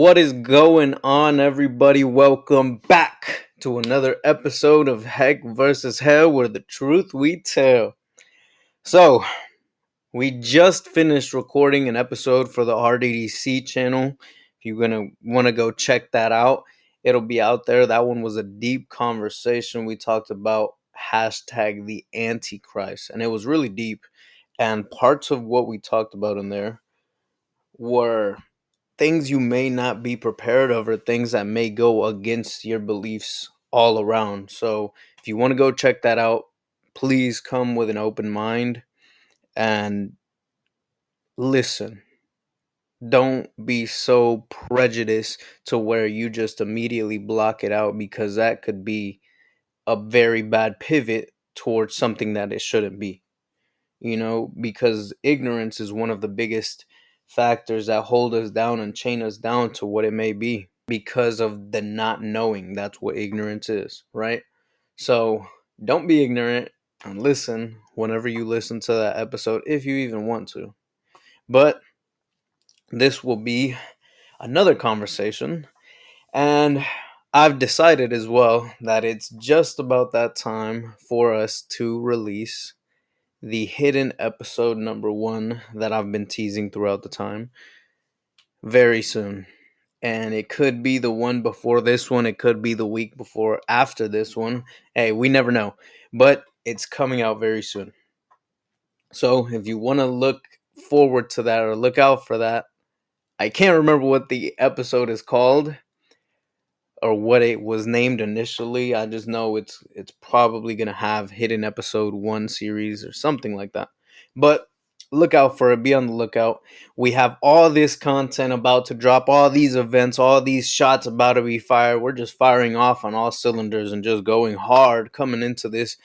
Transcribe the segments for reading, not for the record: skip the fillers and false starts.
What is going on, everybody? Welcome back to another episode of Heck versus Hell, where the truth we tell. So, we just finished recording an episode for the RDDC channel. If you're gonna want to go check that out, it'll be out there. That one was a deep conversation. We talked about hashtag the Antichrist, and it was really deep. And parts of what we talked about in there were things you may not be prepared of or things that may go against your beliefs all around. So if you want to go check that out, please come with an open mind and listen. Don't be so prejudiced to where you just immediately block it out, because that could be a very bad pivot towards something that it shouldn't be. Because ignorance is one of the biggest factors that hold us down and chain us down to what it may be, because of the not knowing. That's what ignorance is, right? So don't be ignorant and listen whenever you listen to that episode, if you even want to. But this will be another conversation, and I've decided as well that it's just about that time for us to release the hidden episode number 1 that I've been teasing throughout the time very soon. And it could be the one before this one, it could be the week before after this one. Hey, we never know. But it's coming out very soon. So if you want to look forward to that or look out for that, I can't remember what the episode is called or what it was named initially. I just know it's probably gonna have hidden episode 1 series or something like that. But look out for it. Be on the lookout. We have all this content about to drop, all these events, all these shots about to be fired. We're just firing off on all cylinders and just going hard coming into this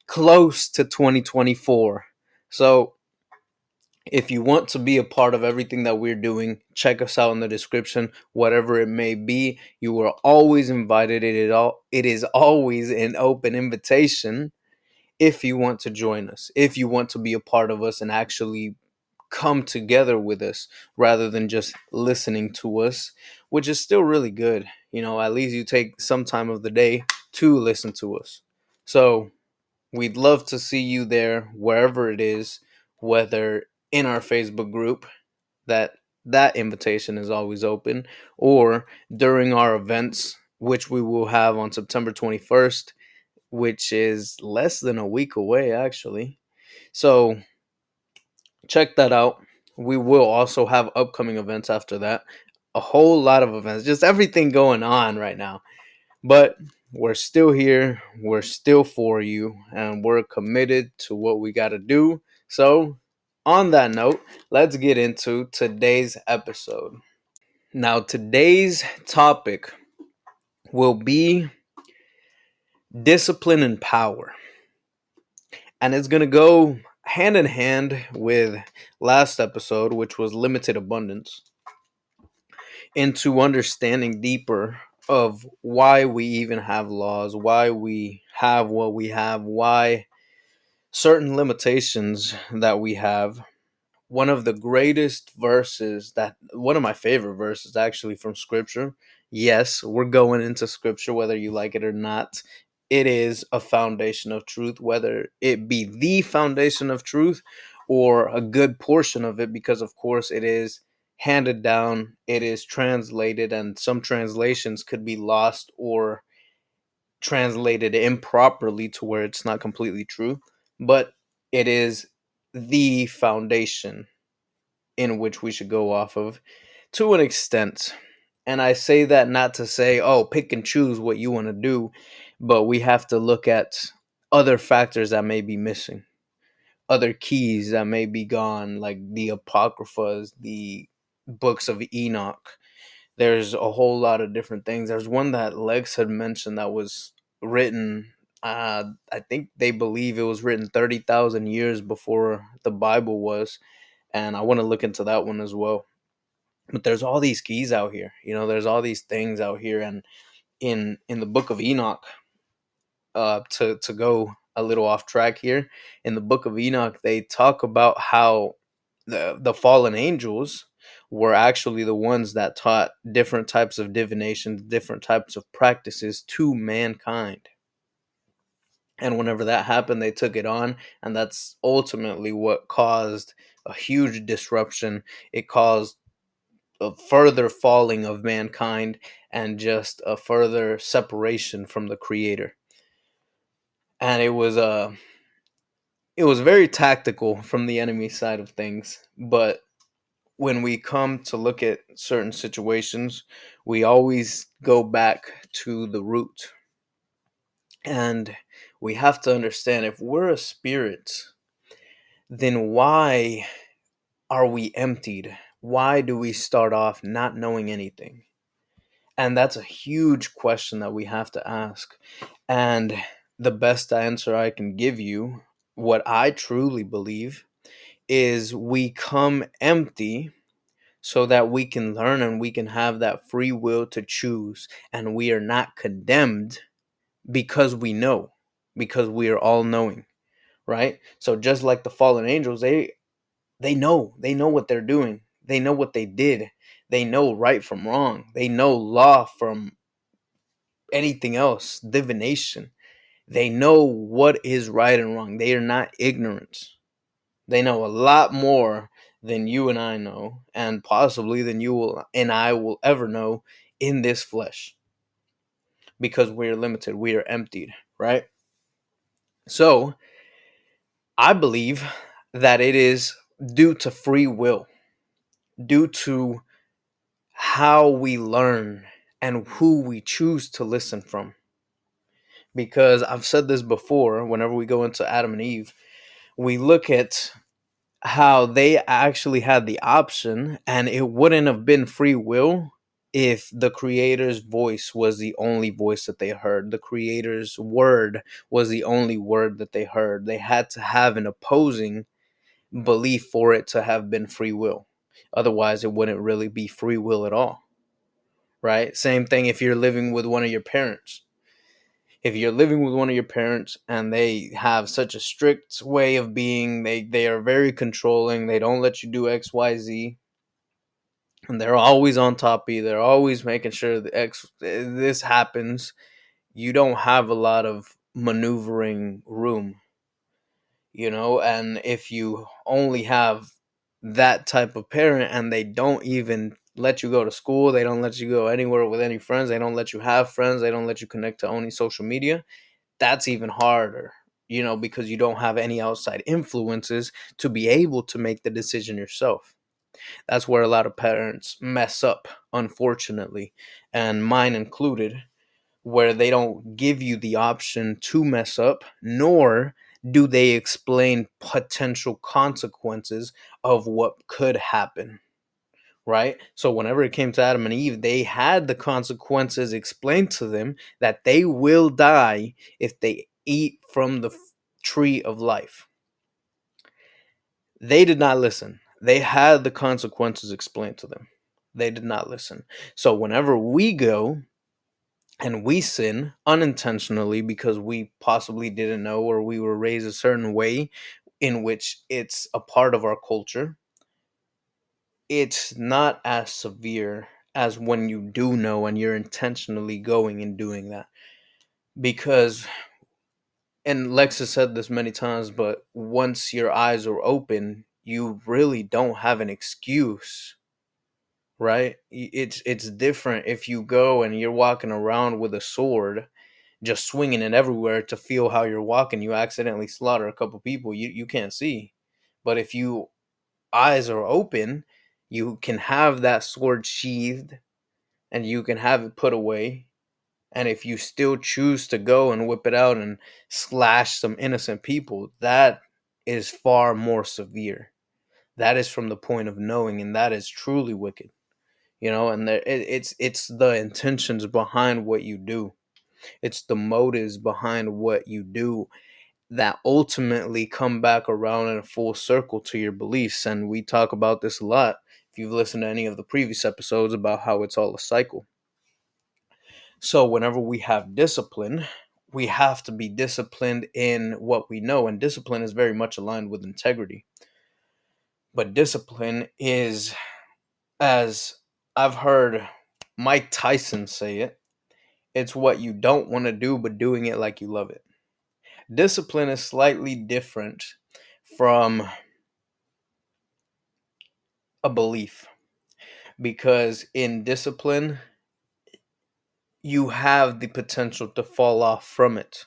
close to 2024. So if you want to be a part of everything that we're doing, check us out in the description. Whatever it may be, you are always invited. It is always an open invitation if you want to join us, if you want to be a part of us and actually come together with us rather than just listening to us, which is still really good. At least you take some time of the day to listen to us. So we'd love to see you there, wherever it is, whether in our Facebook group, that invitation is always open, or during our events, which we will have on September 21st, which is less than a week away, actually. So check that out. We will also have upcoming events after that. A whole lot of events, just everything going on right now. But we're still here. We're still for you. And we're committed to what we got to do. So, on that note, let's get into today's episode. Now, today's topic will be discipline and power. And it's going to go hand in hand with last episode, which was limited abundance, into understanding deeper of why we even have laws, why we have what we have, why certain limitations that we have. One of the greatest verses, that one of my favorite verses actually, from scripture. Yes, we're going into scripture whether you like it or not. It is a foundation of truth, whether it be the foundation of truth or a good portion of it, because of course it is handed down, it is translated, and some translations could be lost or translated improperly to where it's not completely true. But it is the foundation in which we should go off of to an extent. And I say that not to say, oh, pick and choose what you want to do, but we have to look at other factors that may be missing, other keys that may be gone, like the Apocryphas, the books of Enoch. There's a whole lot of different things. There's one that Lex had mentioned that was written, I think they believe it was written 30,000 years before the Bible was. And I want to look into that one as well. But there's all these keys out here. There's all these things out here. And in the book of Enoch, to go a little off track here, in the book of Enoch, they talk about how the fallen angels were actually the ones that taught different types of divinations, different types of practices to mankind. And whenever that happened, they took it on, and that's ultimately what caused a huge disruption. It caused a further falling of mankind and just a further separation from the creator. And it was very tactical from the enemy side of things, but when we come to look at certain situations, we always go back to the root. And we have to understand, if we're a spirit, then why are we emptied? Why do we start off not knowing anything? And that's a huge question that we have to ask. And the best answer I can give you, what I truly believe, is we come empty so that we can learn and we can have that free will to choose. And we are not condemned because we know, because we are all knowing, right? So just like the fallen angels, they know what they're doing. They know what they did. They know right from wrong. They know law from anything else, divination. They know what is right and wrong. They are not ignorant. They know a lot more than you and I know, and possibly than you will and I will ever know in this flesh, because we're limited, we are emptied, right? So I believe that it is due to free will, due to how we learn and who we choose to listen from. Because I've said this before, whenever we go into Adam and Eve, we look at how they actually had the option, and it wouldn't have been free will if the creator's voice was the only voice that they heard. The creator's word was the only word that they heard. They had to have an opposing belief for it to have been free will. Otherwise, it wouldn't really be free will at all, right? Same thing if you're living with one of your parents. If you're living with one of your parents and they have such a strict way of being, they are very controlling, they don't let you do XYZ, and they're always on top of you, they're always making sure this happens, you don't have a lot of maneuvering room, and if you only have that type of parent and they don't even let you go to school, they don't let you go anywhere with any friends, they don't let you have friends, they don't let you connect to any social media, that's even harder, because you don't have any outside influences to be able to make the decision yourself. That's where a lot of parents mess up, unfortunately, and mine included, where they don't give you the option to mess up, nor do they explain potential consequences of what could happen. Right? So, whenever it came to Adam and Eve, they had the consequences explained to them, that they will die if they eat from the tree of life. They did not listen. They had the consequences explained to them. They did not listen. So, whenever we go and we sin unintentionally because we possibly didn't know, or we were raised a certain way in which it's a part of our culture, it's not as severe as when you do know and you're intentionally going and doing that. Because, and Lex has said this many times, but once your eyes are open, you really don't have an excuse, right? It's different if you go and you're walking around with a sword, just swinging it everywhere to feel how you're walking. You accidentally slaughter a couple people, you can't see. But if you eyes are open, you can have that sword sheathed and you can have it put away. And if you still choose to go and whip it out and slash some innocent people, that is far more severe. That is from the point of knowing, and that is truly wicked. And it's the intentions behind what you do. It's the motives behind what you do that ultimately come back around in a full circle to your beliefs. And we talk about this a lot if you've listened to any of the previous episodes about how it's all a cycle. So whenever we have discipline, we have to be disciplined in what we know. And discipline is very much aligned with integrity. But discipline is As I've heard Mike Tyson say it, it's what you don't want to do, but doing it like you love it. Discipline is slightly different from a belief, because in discipline, you have the potential to fall off from it.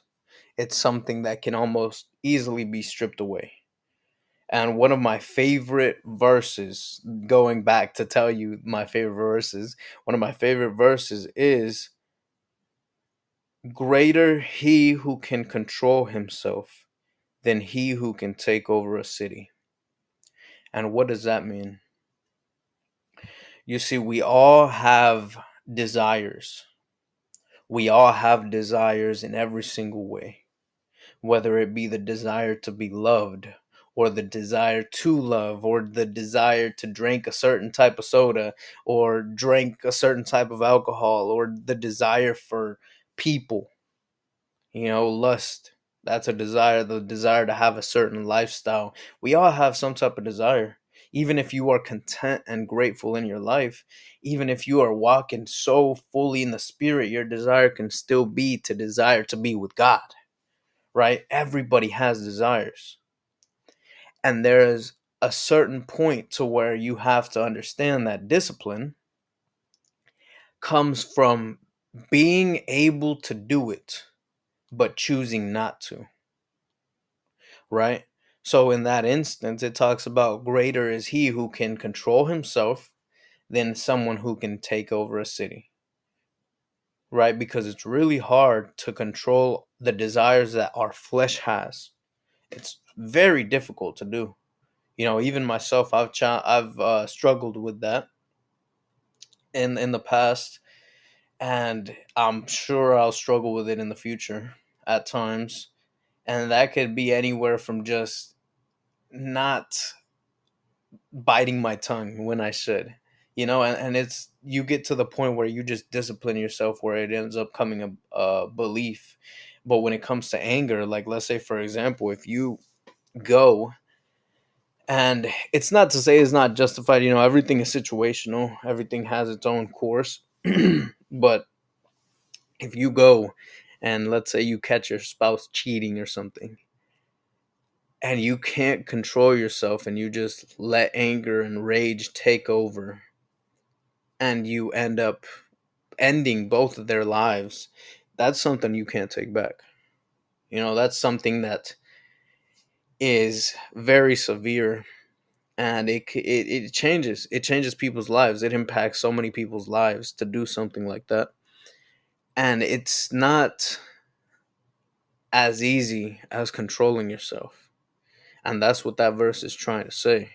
It's something that can almost easily be stripped away. And one of my favorite verses, going back to tell you my favorite verses, one of my favorite verses is, greater he who can control himself than he who can take over a city. And what does that mean? You see, we all have desires. We all have desires in every single way, whether it be the desire to be loved, or the desire to love, or the desire to drink a certain type of soda, or drink a certain type of alcohol, or the desire for people. Lust, that's a desire, the desire to have a certain lifestyle. We all have some type of desire. Even if you are content and grateful in your life, even if you are walking so fully in the spirit, your desire can still be to desire to be with God, right? Everybody has desires. And there's a certain point to where you have to understand that discipline comes from being able to do it, but choosing not to, right? So in that instance, it talks about greater is he who can control himself than someone who can take over a city, right? Because it's really hard to control the desires that our flesh has. It's very difficult to do. Even myself, I've struggled with that in the past, and I'm sure I'll struggle with it in the future at times. And that could be anywhere from just not biting my tongue when I should, and it's, you get to the point where you just discipline yourself, where it ends up coming a belief. But when it comes to anger, like, let's say, for example, if you go, and it's not to say it's not justified, everything is situational, everything has its own course. But if you go and let's say you catch your spouse cheating or something, and you can't control yourself, and you just let anger and rage take over, and you end up ending both of their lives, that's something you can't take back. That's something that is very severe, and it changes people's lives. It impacts so many people's lives to do something like that. And it's not as easy as controlling yourself. And that's what that verse is trying to say,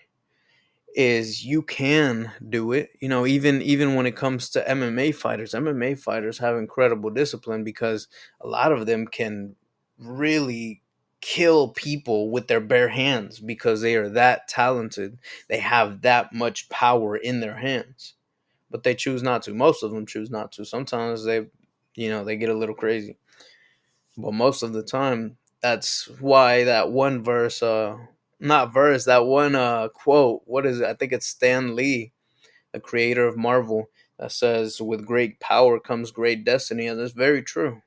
is you can do it. Even when it comes to MMA fighters have incredible discipline, because a lot of them can really kill people with their bare hands, because they are that talented. They have that much power in their hands, but they choose not to. Most of them choose not to. Sometimes they get a little crazy, but most of the time, that's why that one verse, not verse, that one quote, what is it? I think it's Stan Lee, the creator of Marvel, that says, "With great power comes great destiny," and that's very true.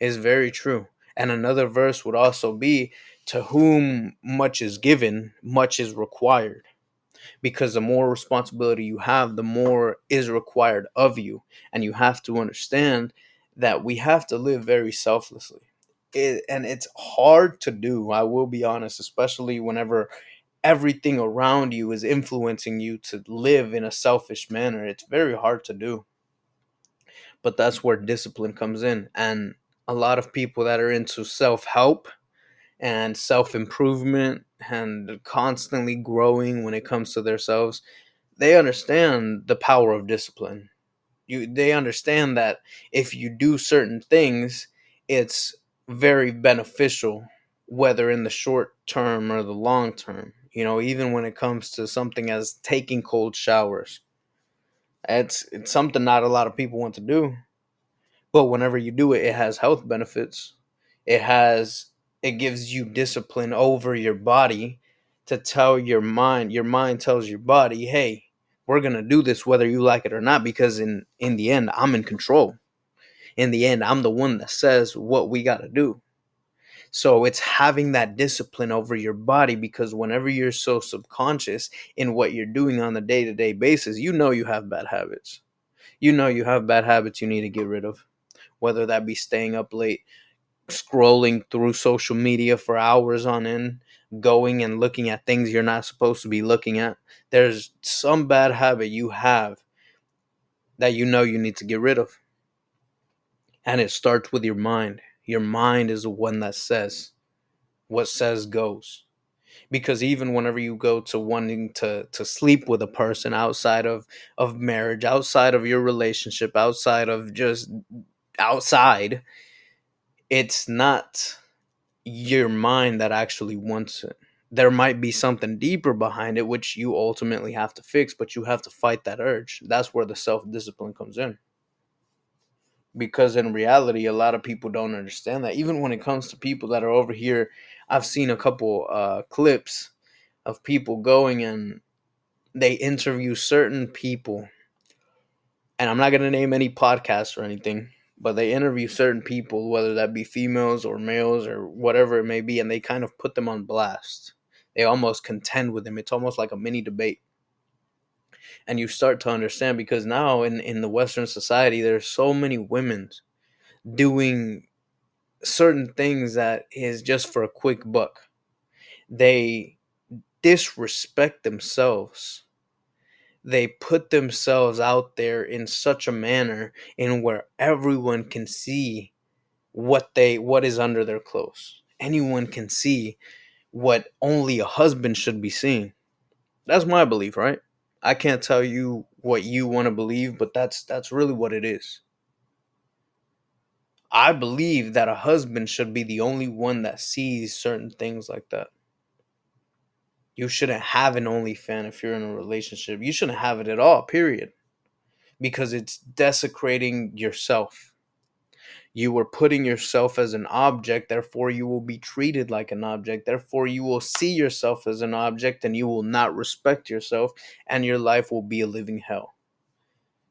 It's very true. And another verse would also be, "To whom much is given, much is required." Because the more responsibility you have, the more is required of you. And you have to understand that we have to live very selflessly. And it's hard to do, I will be honest, especially whenever everything around you is influencing you to live in a selfish manner. It's very hard to do. But that's where discipline comes in. And a lot of people that are into self help and self improvement and constantly growing when it comes to themselves, they understand the power of discipline. They understand that if you do certain things, it's very beneficial, whether in the short term or the long term. Even when it comes to something as taking cold showers, it's something not a lot of people want to do, but whenever you do it, it has health benefits. It gives you discipline over your body, to tell your mind. Your mind tells your body, "Hey, We're going to do this whether you like it or not, because in the end, I'm in control. In the end, I'm the one that says what we got to do. So it's having that discipline over your body, because whenever you're so subconscious in what you're doing on a day-to-day basis, you know you have bad habits. You know you have bad habits you need to get rid of, whether that be staying up late, scrolling through social media for hours on end, going and looking at things you're not supposed to be looking at. There's some bad habit you have that you know you need to get rid of. And it starts with your mind. Your mind is the one that says what says goes. Because even whenever you go to wanting to sleep with a person outside of marriage, outside of your relationship, outside of just outside, it's not your mind that actually wants it. There might be something deeper behind it, which you ultimately have to fix, but you have to fight that urge. That's where the self discipline comes in. Because in reality, a lot of people don't understand that. Even when it comes to people that are over here, I've seen a couple clips of people going and they interview certain people, and I'm not going to name any podcasts or anything, but they interview certain people, whether that be females or males or whatever it may be, and they kind of put them on blast. They almost contend with them. It's almost like a mini debate. And you start to understand, because now in the Western society, there's so many women doing certain things that is just for a quick buck. They disrespect themselves. They put themselves out there in such a manner in where everyone can see what is under their clothes. Anyone can see what only a husband should be seeing. That's my belief, right? I can't tell you what you want to believe, but that's really what it is. I believe that a husband should be the only one that sees certain things like that. You shouldn't have an OnlyFans if you're in a relationship. You shouldn't have it at all, period. Because it's desecrating yourself. You are putting yourself as an object, therefore you will be treated like an object. Therefore you will see yourself as an object, and you will not respect yourself, and your life will be a living hell.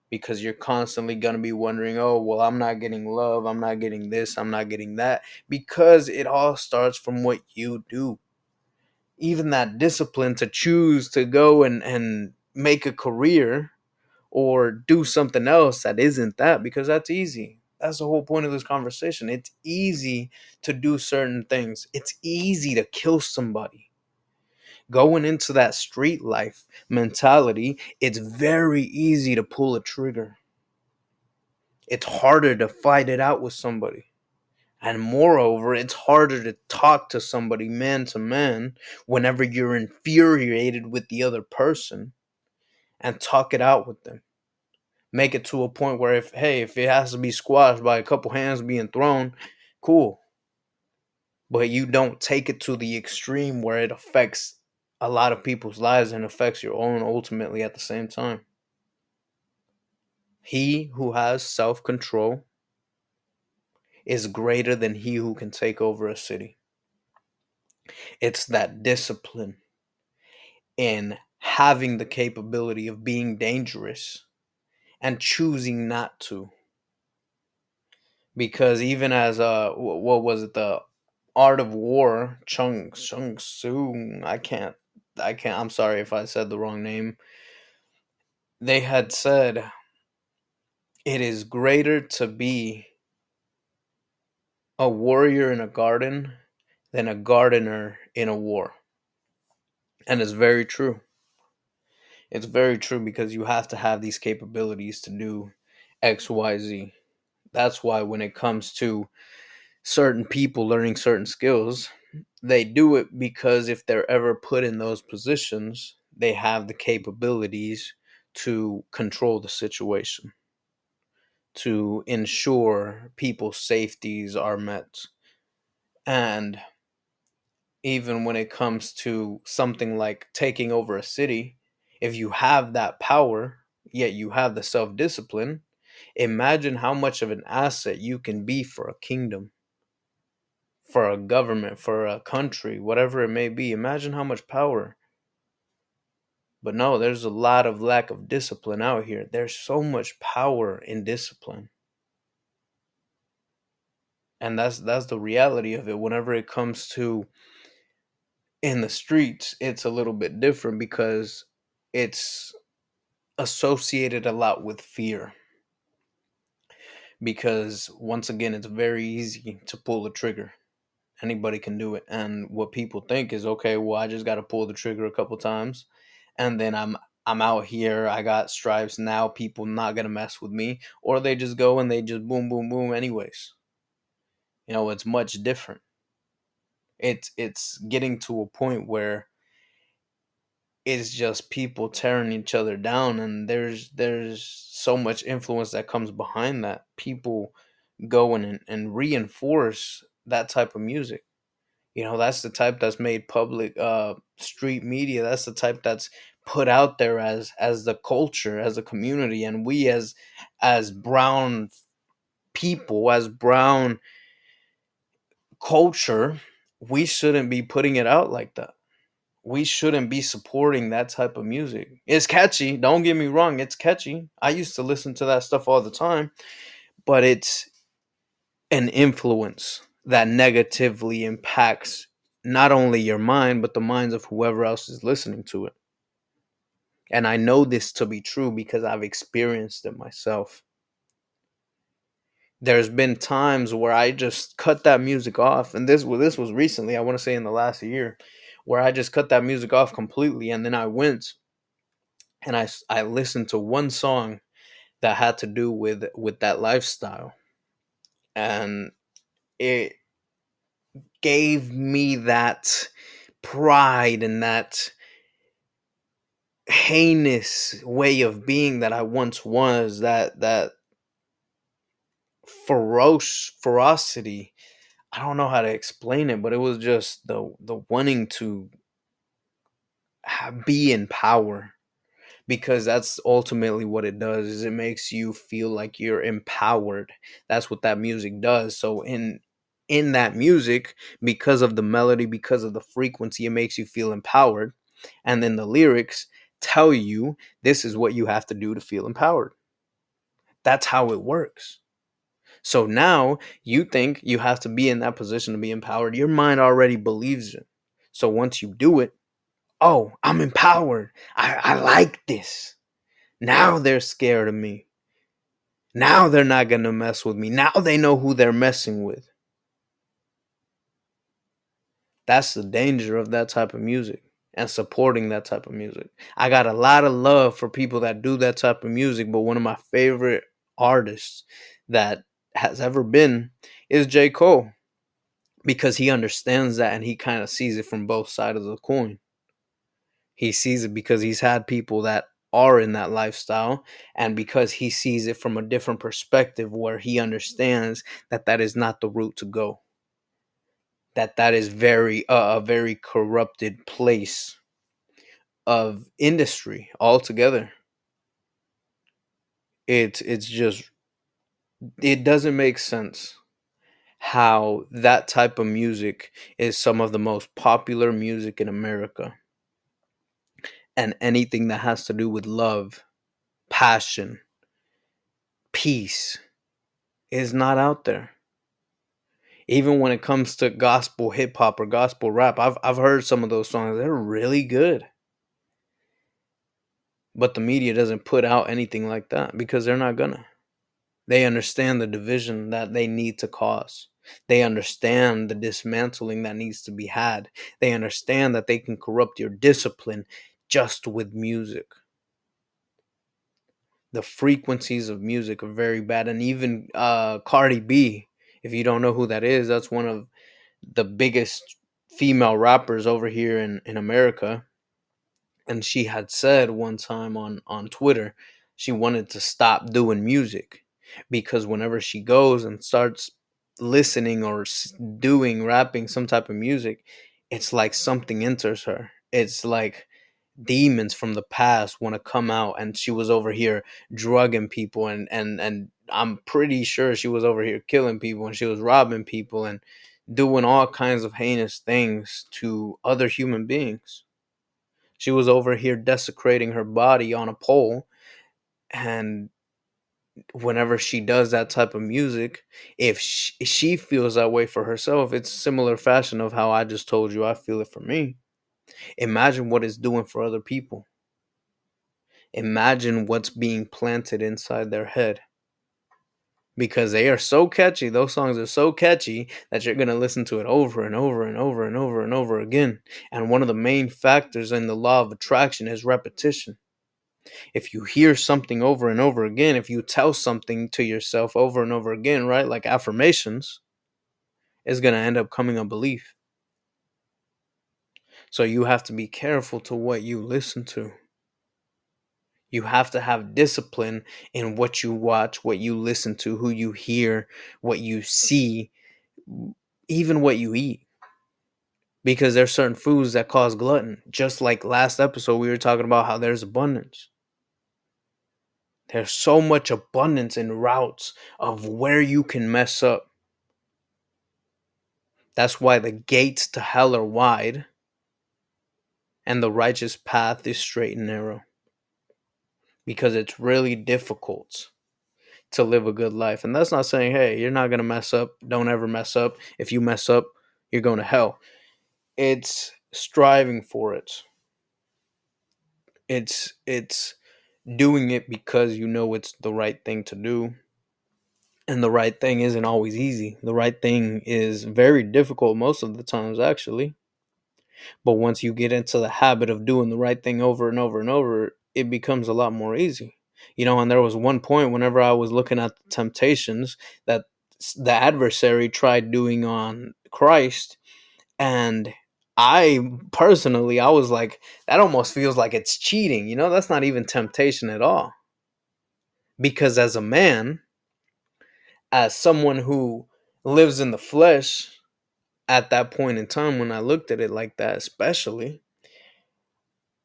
Because you're constantly going to be wondering, oh, well, I'm not getting love, I'm not getting this, I'm not getting that. Because it all starts from what you do. Even that discipline to choose to go and make a career or do something else that isn't that, because that's easy. That's the whole point of this conversation. It's easy to do certain things. It's easy to kill somebody. Going into that street life mentality, it's very easy to pull a trigger. It's harder to fight it out with somebody. And moreover, it's harder to talk to somebody man to man whenever you're infuriated with the other person, and talk it out with them. Make it to a point where if it has to be squashed by a couple hands being thrown, cool. But you don't take it to the extreme where it affects a lot of people's lives and affects your own ultimately at the same time. He who has self-control is greater than he who can take over a city. It's that discipline in having the capability of being dangerous and choosing not to. Because even as what was it, the Art of War, Chung Tzu, I can't, I'm sorry if I said the wrong name. They had said it is greater to be a warrior in a garden than a gardener in a war. And it's very true. It's very true, because you have to have these capabilities to do XYZ. That's why when it comes to certain people learning certain skills, they do it because if they're ever put in those positions, they have the capabilities to control the situation, to ensure people's safeties are met. And even when it comes to something like taking over a city, if you have that power, yet you have the self discipline, imagine how much of an asset you can be for a kingdom, for a government, for a country, whatever it may be. Imagine how much power. But no, there's a lot of lack of discipline out here. There's so much power in discipline. And that's the reality of it. Whenever it comes to in the streets, it's a little bit different because it's associated a lot with fear. Because once again, it's very easy to pull the trigger. Anybody can do it. And what people think is, okay, well, I just got to pull the trigger a couple times, and then I'm out here. I got stripes now. People not gonna mess with me, or they just go and they just boom, boom, boom. Anyways, it's much different. It's getting to a point where it's just people tearing each other down, and there's so much influence that comes behind that. People go in and reinforce that type of music. That's the type that's made public, street media. That's the type that's put out there as the culture, as a community, and we as brown people, as brown culture, we shouldn't be putting it out like that. We shouldn't be supporting that type of music. It's catchy, don't get me wrong, it's catchy. I used to listen to that stuff all the time, but it's an influence that negatively impacts not only your mind, but the minds of whoever else is listening to it. And I know this to be true because I've experienced it myself. There's been times where I just cut that music off, and this was recently, I want to say in the last year, where I just cut that music off completely, and then I went and I listened to one song that had to do with that lifestyle, and it gave me that pride and that heinous way of being that I once was, that ferocity. I don't know how to explain it, but it was just the wanting to be in power, because that's ultimately what it does. Is it makes you feel like you're empowered. That's what that music does. So in that music, because of the melody, because of the frequency, it makes you feel empowered, and then the lyrics tell you this is what you have to do to feel empowered. That's how it works. So now you think you have to be in that position to be empowered. Your mind already believes it. So once you do it, oh, I'm empowered. I like this. Now they're scared of me. Now they're not going to mess with me. Now they know who they're messing with. That's the danger of that type of music and supporting that type of music. I got a lot of love for people that do that type of music, but one of my favorite artists that has ever been is J. Cole, because he understands that and he kind of sees it from both sides of the coin. He sees it because he's had people that are in that lifestyle, and because he sees it from a different perspective where he understands that that is not the route to go. That is very a very corrupted place of industry altogether. It's just, it doesn't make sense how that type of music is some of the most popular music in America, and anything that has to do with love, passion, peace is not out there. Even when it comes to gospel hip hop or gospel rap, I've heard some of those songs. They're really good. But the media doesn't put out anything like that because they're not gonna. They understand the division that they need to cause. They understand the dismantling that needs to be had. They understand that they can corrupt your discipline just with music. The frequencies of music are very bad. And even Cardi B, if you don't know who that is, that's one of the biggest female rappers over here in America. And she had said one time on Twitter she wanted to stop doing music because whenever she goes and starts listening or doing rapping some type of music, it's like something enters her. It's like demons from the past want to come out, and she was over here drugging people, and I'm pretty sure she was over here killing people, and she was robbing people and doing all kinds of heinous things to other human beings. She was over here desecrating her body on a pole. And whenever she does that type of music, if she feels that way for herself, it's similar fashion of how I just told you I feel it for me. Imagine what it's doing for other people. Imagine what's being planted inside their head, because they are so catchy. Those songs are so catchy that you're going to listen to it over and over and over and over and over again. And one of the main factors in the law of attraction is repetition. If you hear something over and over again, if you tell something to yourself over and over again, right, like affirmations, it's going to end up coming a belief. So you have to be careful to what you listen to. You have to have discipline in what you watch, what you listen to, who you hear, what you see, even what you eat. Because there's certain foods that cause glutton. Just like last episode, we were talking about how there's abundance. There's so much abundance in routes of where you can mess up. That's why the gates to hell are wide and the righteous path is straight and narrow. Because it's really difficult to live a good life. And that's not saying, hey, you're not going to mess up. Don't ever mess up. If you mess up, you're going to hell. It's striving for it. It's doing it because you know it's the right thing to do. And the right thing isn't always easy. The right thing is very difficult most of the times, actually. But once you get into the habit of doing the right thing over and over and over, it becomes a lot more easy. And there was one point whenever I was looking at the temptations that the adversary tried doing on Christ. And I personally, I was like, that almost feels like it's cheating. That's not even temptation at all. Because as a man, as someone who lives in the flesh at that point in time, when I looked at it like that, especially,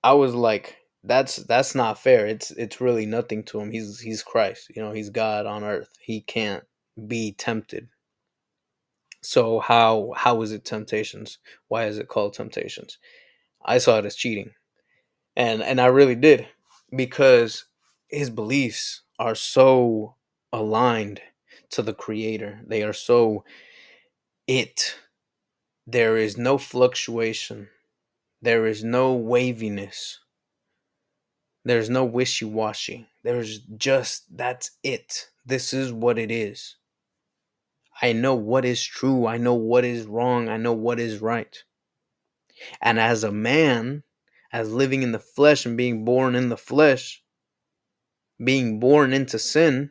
I was like, that's not fair. It's really nothing to him. He's Christ. He's God on earth. He can't be tempted. So how is it temptations? Why is it called temptations? I saw it as cheating. And I really did, because his beliefs are so aligned to the creator. They are so it. There is no fluctuation. There is no waviness. There's no wishy-washy. There's just, that's it. This is what it is. I know what is true. I know what is wrong. I know what is right. And as a man, as living in the flesh and being born in the flesh, being born into sin,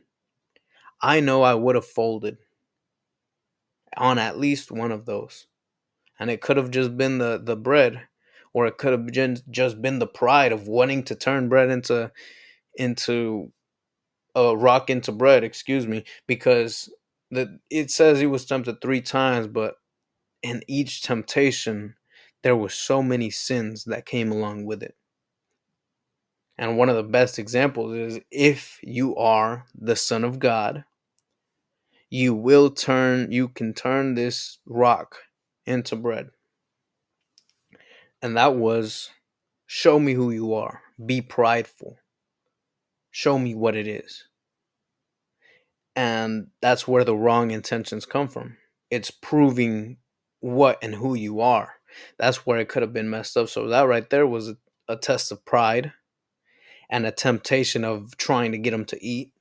I know I would have folded on at least one of those. And it could have just been the bread, or it could have just been the pride of wanting to turn bread into rock into bread, excuse me, because it says he was tempted 3 times, but in each temptation, there were so many sins that came along with it. And one of the best examples is, if you are the Son of God, you can turn this rock into bread. And that was, show me who you are. Be prideful. Show me what it is. And that's where the wrong intentions come from. It's proving what and who you are. That's where it could have been messed up. So that right there was a test of pride, and a temptation of trying to get him to eat,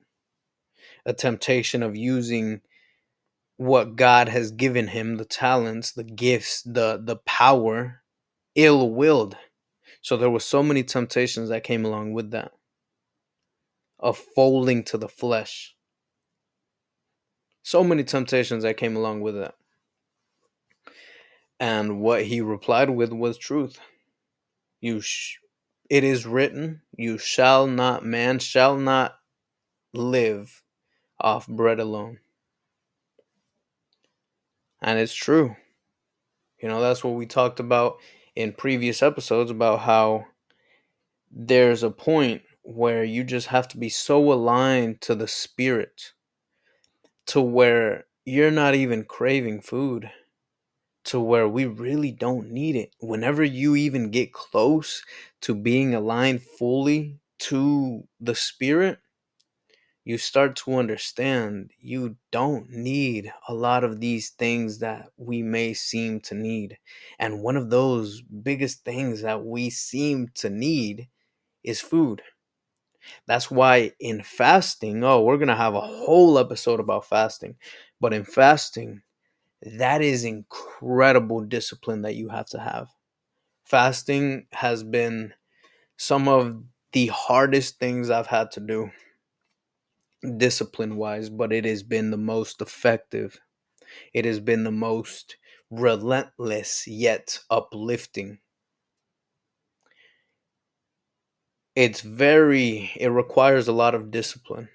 a temptation of using what God has given him, the talents, the gifts, the power, ill-willed. So there were so many temptations that came along with that, of folding to the flesh. So many temptations that came along with that. And what he replied with was truth. It is written, man shall not live off bread alone. And it's true. That's what we talked about in previous episodes, about how there's a point where you just have to be so aligned to the spirit to where you're not even craving food. to where we really don't need it. Whenever you even get close to being aligned fully to the spirit, you start to understand you don't need a lot of these things that we may seem to need. And one of those biggest things that we seem to need is food. That's why in fasting, oh, we're going to have a whole episode about fasting. But in fasting, that is incredible discipline that you have to have. Fasting has been some of the hardest things I've had to do discipline wise, but it has been the most effective. It has been the most relentless yet uplifting. It requires a lot of discipline.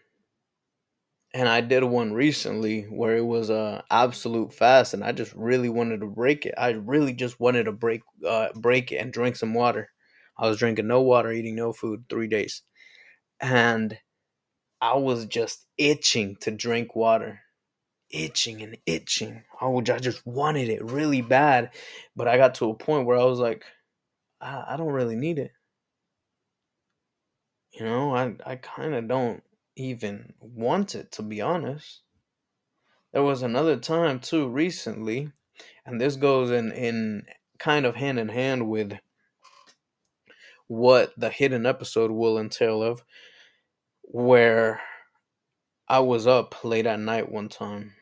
And I did one recently where it was a absolute fast, and I just really wanted to break it. I really just wanted to break it and drink some water. I was drinking no water, eating no food 3 days, and I was just itching to drink water, itching and itching. I just wanted it really bad, but I got to a point where I was like, I don't really need it. I kind of don't even want it, to be honest. There was another time too recently, and this goes in kind of hand in hand with what the hidden episode will entail of, where I was up late at night one time.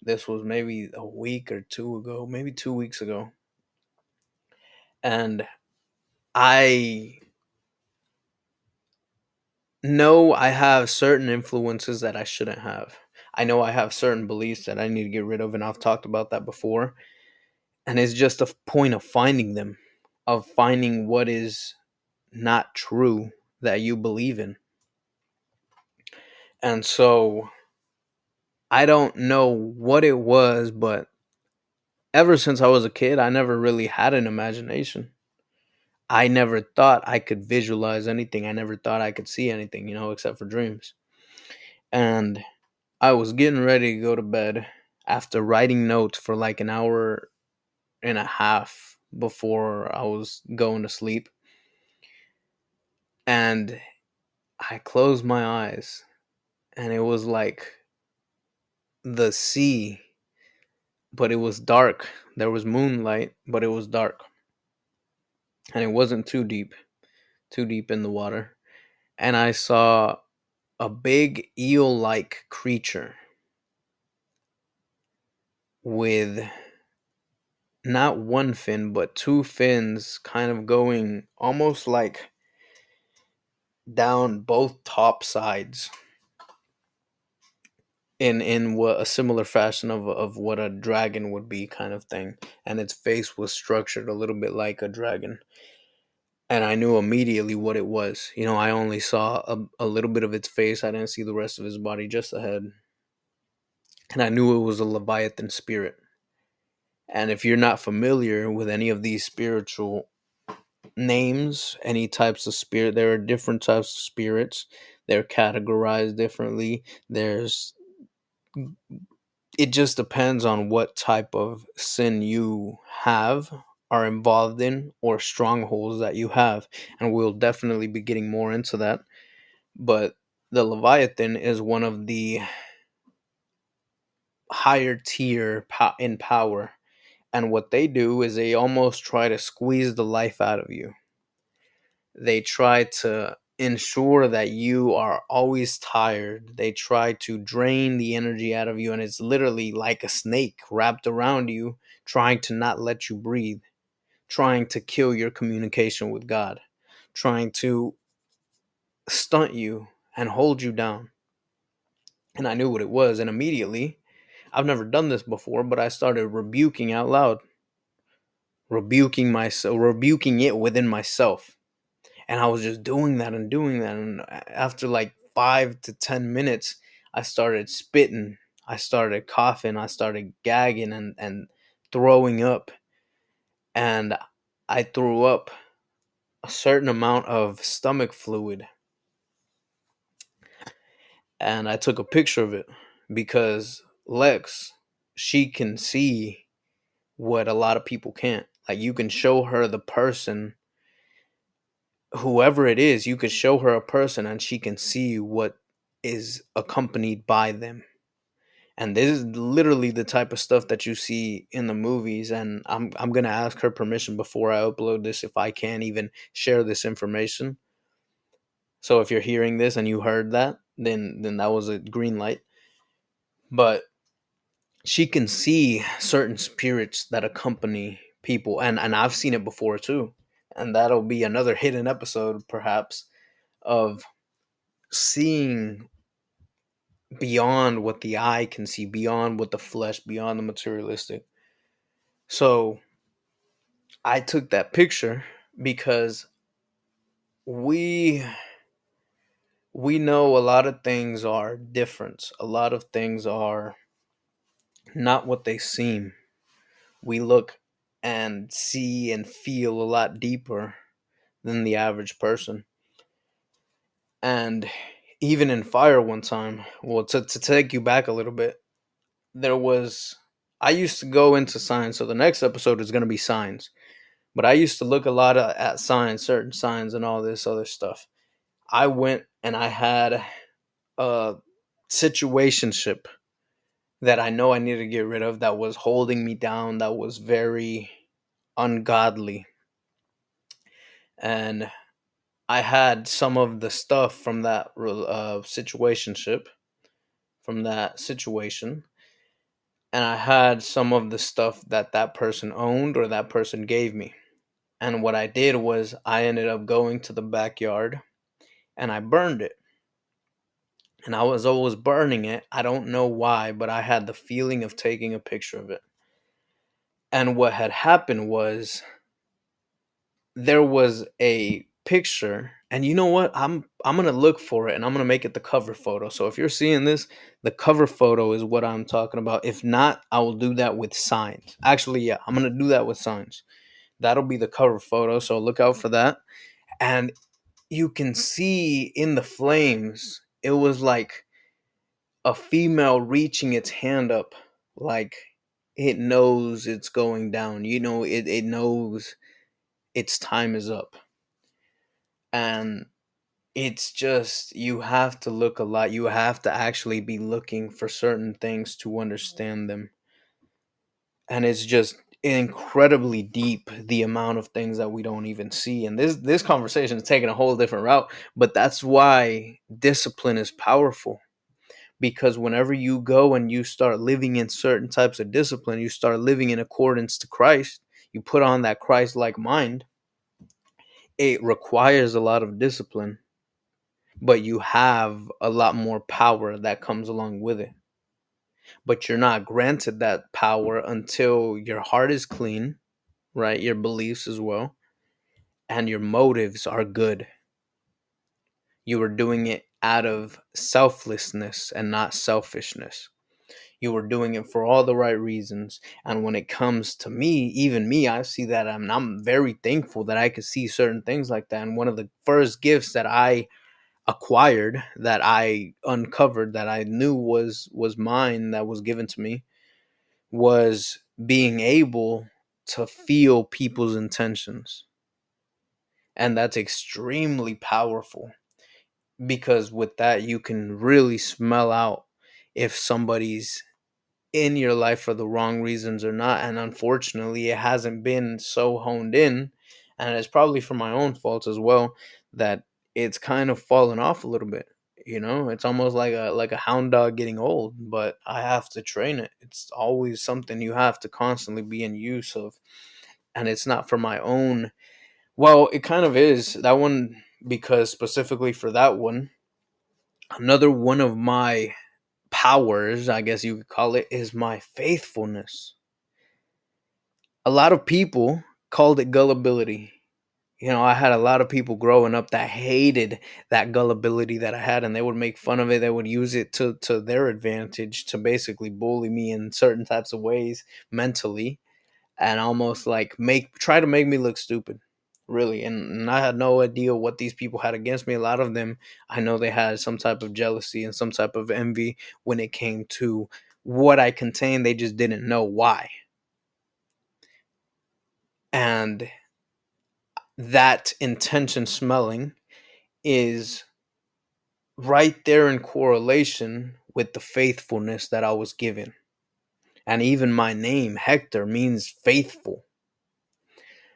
This was maybe a week or two ago, maybe 2 weeks ago. And I know I have certain influences that I shouldn't have. I know I have certain beliefs that I need to get rid of, and I've talked about that before. And it's just a point of finding them, of finding what is not true that you believe in. And so I don't know what it was, but ever since I was a kid, I never really had an imagination. I never thought I could visualize anything. I never thought I could see anything, except for dreams. And I was getting ready to go to bed after writing notes for like an hour and a half before I was going to sleep. And I closed my eyes, and it was like the sea, but it was dark. There was moonlight, but it was dark. And it wasn't too deep in the water. And I saw a big eel like creature with not one fin, but two fins kind of going almost like down both top sides in what a similar fashion of what a dragon would be, kind of thing. And its face was structured a little bit like a dragon, and I knew immediately what it was. I only saw a little bit of its face. I didn't see the rest of his body, just the head. And I knew it was a Leviathan spirit. And if you're not familiar with any of these spiritual names, any types of spirit, there are different types of spirits. They're categorized differently. It just depends on what type of sin you have, are involved in, or strongholds that you have. And we'll definitely be getting more into that. But the Leviathan is one of the higher tier in power. And what they do is they almost try to squeeze the life out of you. They try to ensure that you are always tired. They try to drain the energy out of you, and it's literally like a snake wrapped around you, trying to not let you breathe, trying to kill your communication with God, trying to stunt you and hold you down. And I knew what it was, and immediately, I've never done this before, but I started rebuking out loud, rebuking myself, rebuking it within myself. And I was just doing that and doing that. And after like 5 to 10 minutes, I started spitting. I started coughing. I started gagging and throwing up. And I threw up a certain amount of stomach fluid. And I took a picture of it because Lex, she can see what a lot of people can't. Like, you can show her the person, whoever it is, you could show her a person and she can see what is accompanied by them. And this is literally the type of stuff that you see in the movies. And I'm gonna ask her permission before I upload this if I can even share this information. So if you're hearing this and you heard that, then that was a green light. But she can see certain spirits that accompany people, and I've seen it before too. And that'll be another hidden episode perhaps of seeing beyond what the eye can see, beyond what the flesh, beyond the materialistic. So I took that picture because we we know a lot of things are different. A lot of things are not what they seem. We look and see and feel a lot deeper than the average person. And even in fire one time, well, to take you back a little bit, there was, I used to go into signs. So the next episode is going to be signs. But I used to look a lot at signs, certain signs, and all this other stuff. I went and I had a situationship that I know I needed to get rid of, that was holding me down, that was very ungodly. And I had some of the stuff from that situationship, from that situation, and I had some of the stuff that that person owned or that person gave me. And what I did was I ended up going to the backyard and I burned it. And I was always burning it. I don't know why, but I had the feeling of taking a picture of it. And what had happened was there was a picture, and you know what? I'm going to look for it and I'm going to make it the cover photo. So if you're seeing this, the cover photo is what I'm talking about. If not, I will do that with signs. Actually, yeah, I'm going to do that with signs. That'll be the cover photo, so look out for that. And you can see in the flames, it was like a female reaching its hand up, like it knows it's going down. You know, it knows its time is up. And it's just, you have to look a lot. You have to actually be looking for certain things to understand them. And it's just incredibly deep, the amount of things that we don't even see. And this conversation is taking a whole different route, but that's why discipline is powerful. Because whenever you go and you start living in certain types of discipline, you start living in accordance to Christ, you put on that Christ-like mind. It requires a lot of discipline, but you have a lot more power that comes along with it. But you're not granted that power until your heart is clean, right? Your beliefs as well, and your motives are good. You are doing it out of selflessness and not selfishness. You were doing it for all the right reasons. And when it comes to me, even me, I see that I'm very thankful that I could see certain things like that. And one of the first gifts that I acquired, that I uncovered, that I knew was mine, that was given to me, was being able to feel people's intentions. And that's extremely powerful, because with that you can really smell out if somebody's in your life for the wrong reasons or not. And unfortunately, it hasn't been so honed in, and it's probably for my own fault as well, that it's kind of fallen off a little bit. You know, it's almost like a hound dog getting old, but I have to train it. It's always something you have to constantly be in use of. And it's not for my own, well, it kind of is that one, because specifically for that one, another one of my powers, I guess you could call it, is my faithfulness. A lot of people called it gullibility. You know, I had a lot of people growing up that hated that gullibility that I had, and they would make fun of it. They would use it to their advantage to basically bully me in certain types of ways mentally, and almost like try to make me look stupid, really. And I had no idea what these people had against me. A lot of them, I know they had some type of jealousy and some type of envy when it came to what I contained. They just didn't know why. And that intention smelling is right there in correlation with the faithfulness that I was given. And even my name, Hector, means faithful.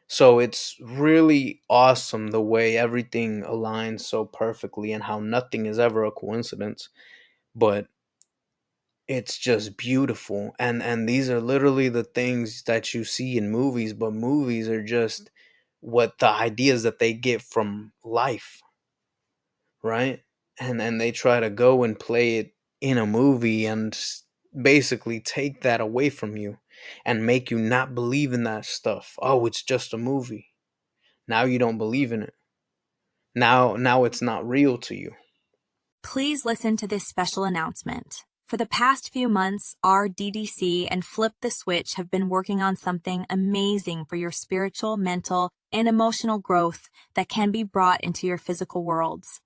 So it's really awesome the way everything aligns so perfectly and how nothing is ever a coincidence. But it's just beautiful. And these are literally the things that you see in movies, but movies are just what the ideas that they get from life, right? And they try to go and play it in a movie and basically take that away from you and make you not believe in that stuff. Oh, it's just a movie. Now you don't believe in it. Now it's not real to you. Please listen to this special announcement. For the past few months, our DDC and Flip the Switch have been working on something amazing for your spiritual, mental, and emotional growth that can be brought into your physical worlds.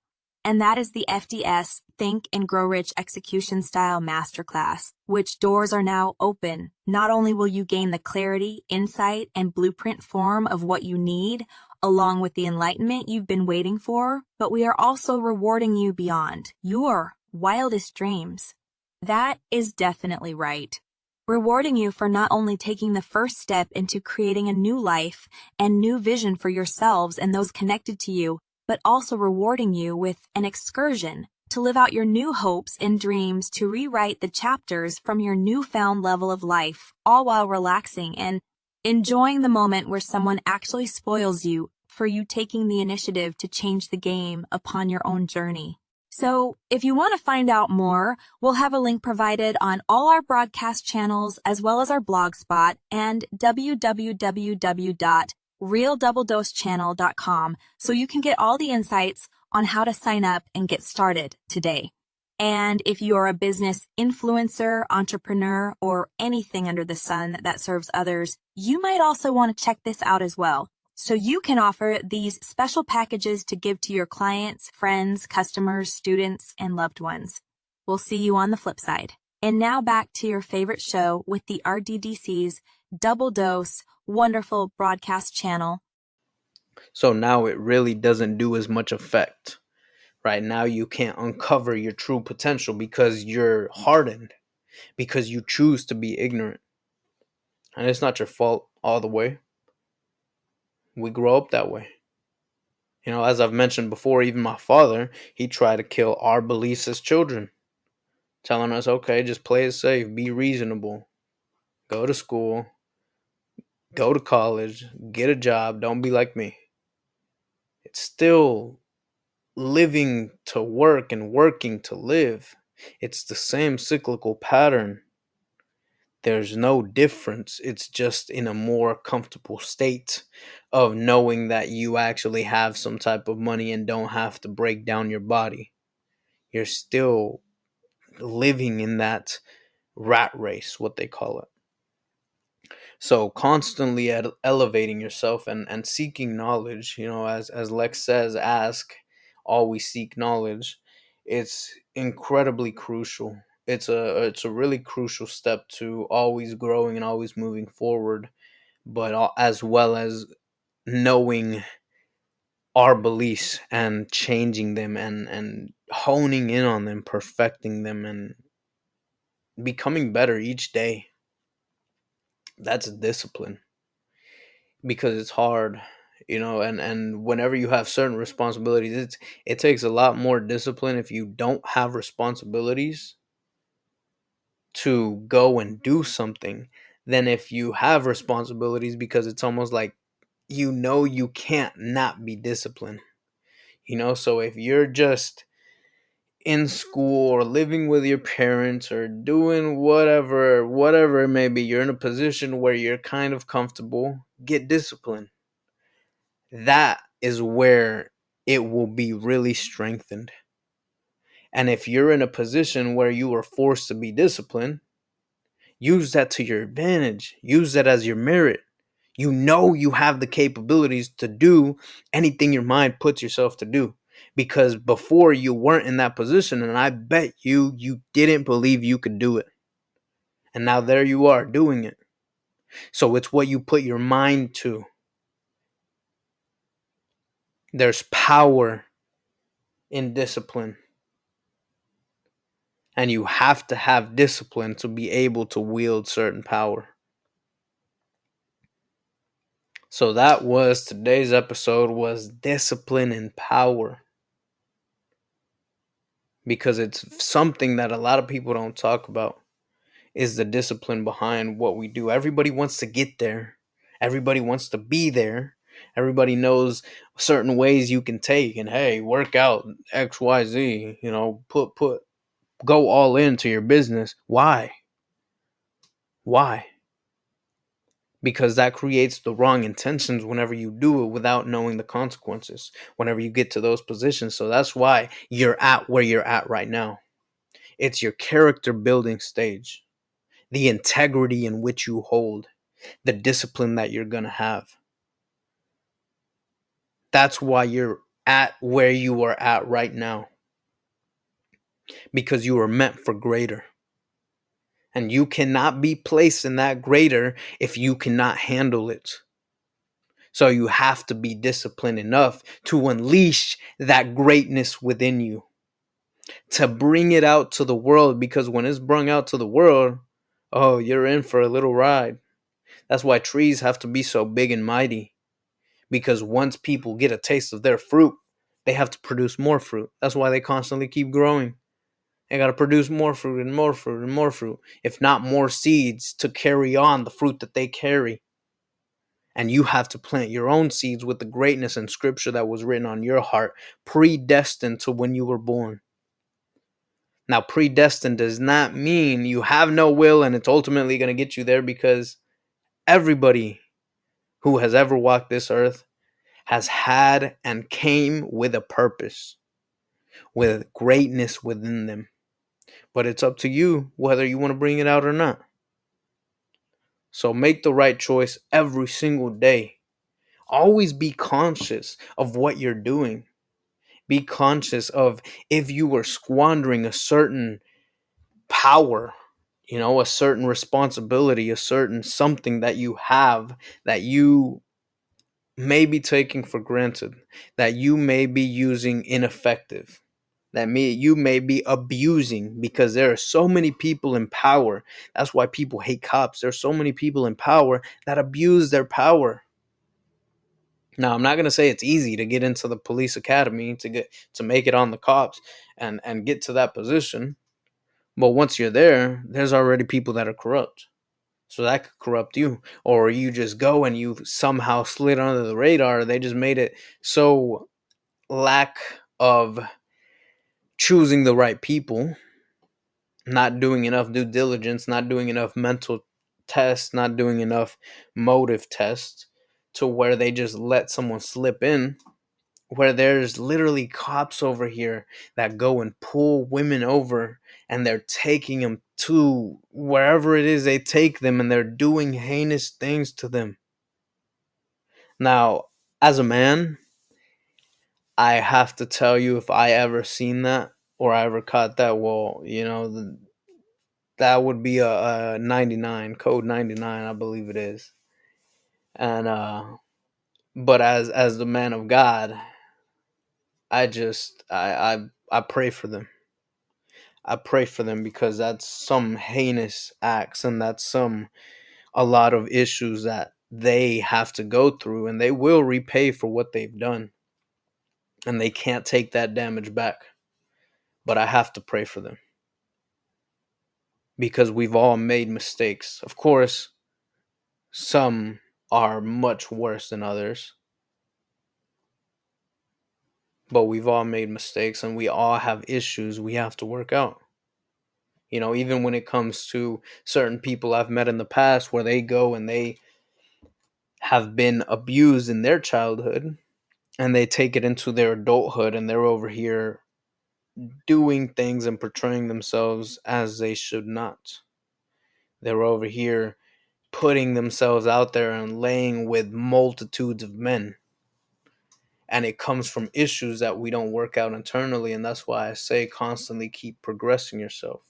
And that is the FDS Think and Grow Rich Execution Style Masterclass, which doors are now open. Not only will you gain the clarity, insight, and blueprint form of what you need, along with the enlightenment you've been waiting for, but we are also rewarding you beyond your wildest dreams. That is definitely right. Rewarding you for not only taking the first step into creating a new life and new vision for yourselves and those connected to you, but also rewarding you with an excursion to live out your new hopes and dreams, to rewrite the chapters from your newfound level of life, all while relaxing and enjoying the moment where someone actually spoils you for you taking the initiative to change the game upon your own journey. So, if you want to find out more, we'll have a link provided on all our broadcast channels as well as our blog spot and www.realdoubledosechannel.com so you can get all the insights on how to sign up and get started today. And if you are a business influencer, entrepreneur, or anything under the sun that serves others, you might also want to check this out as well. So you can offer these special packages to give to your clients, friends, customers, students, and loved ones. We'll see you on the flip side. And now back to your favorite show with the RDDC's Double Dose wonderful broadcast channel. So now it really doesn't do as much effect. Right now you can't uncover your true potential because you're hardened, because you choose to be ignorant. And it's not your fault all the way. We grow up that way. You know, as I've mentioned before, even my father, he tried to kill our beliefs as children, telling us, okay, just play it safe, be reasonable, go to school, go to college, get a job, don't be like me. It's still living to work and working to live. It's the same cyclical pattern. There's no difference. It's just in a more comfortable state of knowing that you actually have some type of money and don't have to break down your body. You're still living in that rat race, what they call it. So constantly elevating yourself and seeking knowledge, you know, as Lex says, ask, always seek knowledge. It's incredibly crucial. It's a really crucial step to always growing and always moving forward, but as well as knowing our beliefs and changing them and honing in on them, perfecting them, and becoming better each day. That's a discipline because it's hard, you know, and whenever you have certain responsibilities, it takes a lot more discipline if you don't have responsibilities to go and do something than if you have responsibilities, because it's almost like you know you can't not be disciplined, you know. So if you're just in school or living with your parents or doing whatever it may be, you're in a position where you're kind of comfortable, get disciplined. That is where it will be really strengthened. And if you're in a position where you are forced to be disciplined, use that to your advantage. Use that as your merit. You know you have the capabilities to do anything your mind puts yourself to do. Because before you weren't in that position, and I bet you didn't believe you could do it. And now there you are doing it. So it's what you put your mind to. There's power in discipline. And you have to have discipline to be able to wield certain power. So that was today's episode, was discipline and power. Because it's something that a lot of people don't talk about, is the discipline behind what we do. Everybody wants to get there. Everybody wants to be there. Everybody knows certain ways you can take, and hey, work out XYZ, go all into your business. Why? Because that creates the wrong intentions whenever you do it without knowing the consequences, whenever you get to those positions. So that's why you're at where you're at right now. It's your character building stage, the integrity in which you hold, the discipline that you're going to have. That's why you're at where you are at right now, because you are meant for greater. And you cannot be placed in that greater if you cannot handle it. So you have to be disciplined enough to unleash that greatness within you, to bring it out to the world, because when it's brung out to the world, oh, you're in for a little ride. That's why trees have to be so big and mighty, because once people get a taste of their fruit, they have to produce more fruit. That's why they constantly keep growing. They got to produce more fruit and more fruit and more fruit, if not more seeds to carry on the fruit that they carry. And you have to plant your own seeds with the greatness and scripture that was written on your heart, predestined to when you were born. Now, predestined does not mean you have no will and it's ultimately going to get you there, because everybody who has ever walked this earth has had and came with a purpose, with greatness within them. But it's up to you whether you want to bring it out or not. So make the right choice every single day. Always be conscious of what you're doing. Be conscious of if you were squandering a certain power, a certain responsibility, a certain something that you have that you may be taking for granted, that you may be using ineffective, that you may be abusing, because there are so many people in power. That's why people hate cops. There's so many people in power that abuse their power. Now, I'm not going to say it's easy to get into the police academy, to make it on the cops and get to that position. But once you're there, there's already people that are corrupt. So that could corrupt you. Or you just go and you somehow slid under the radar. They just made it so lack of choosing the right people, not doing enough due diligence, not doing enough mental tests, not doing enough motive tests, to where they just let someone slip in, where there's literally cops over here that go and pull women over, and they're taking them to wherever it is they take them, and they're doing heinous things to them. Now, as a man, I have to tell you, if I ever seen that or I ever caught that, well, that would be a 99, code 99, I believe it is. And but as the man of God, I pray for them. I pray for them, because that's some heinous acts, and that's a lot of issues that they have to go through, and they will repay for what they've done, and they can't take that damage back. But I have to pray for them, because we've all made mistakes. Of course, some are much worse than others, but we've all made mistakes, and we all have issues we have to work out. Even when it comes to certain people I've met in the past, where they go and they have been abused in their childhood, and they take it into their adulthood, and they're over here doing things and portraying themselves as they should not. They're over here putting themselves out there and laying with multitudes of men. And it comes from issues that we don't work out internally. And that's why I say constantly keep progressing yourself.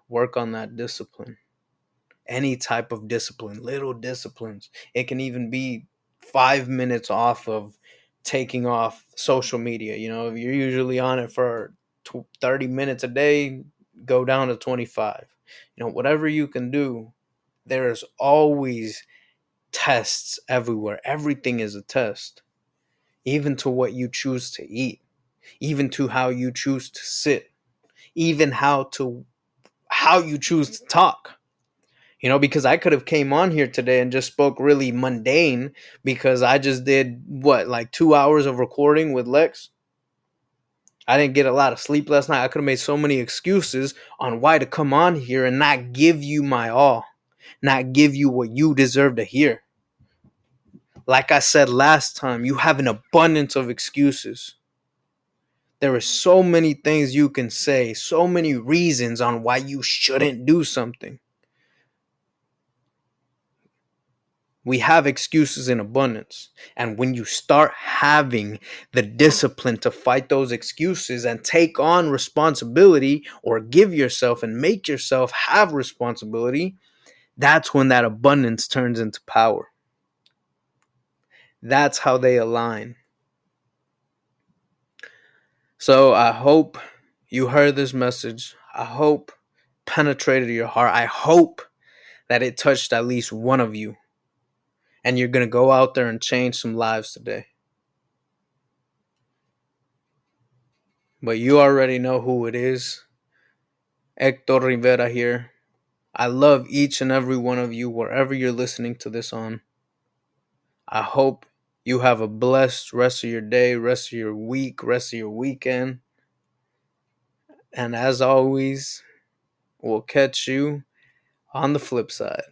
Work on that discipline. Any type of discipline, little disciplines. It can even be 5 minutes off of taking off social media. If you're usually on it for 30 minutes a day, go down to 25. Whatever you can do. There's always tests everywhere. Everything is a test, even to what you choose to eat, even to how you choose to sit, even how you choose to talk. Because I could have came on here today and just spoke really mundane, because I just did like 2 hours of recording with Lex. I didn't get a lot of sleep last night. I could have made so many excuses on why to come on here and not give you my all, not give you what you deserve to hear. Like I said last time, you have an abundance of excuses. There are so many things you can say, so many reasons on why you shouldn't do something. We have excuses in abundance. And when you start having the discipline to fight those excuses and take on responsibility, or give yourself and make yourself have responsibility, that's when that abundance turns into power. That's how they align. So I hope you heard this message. I hope penetrated your heart. I hope that it touched at least one of you, and you're going to go out there and change some lives today. But you already know who it is. Hector Rivera here. I love each and every one of you wherever you're listening to this on. I hope you have a blessed rest of your day, rest of your week, rest of your weekend. And as always, we'll catch you on the flip side.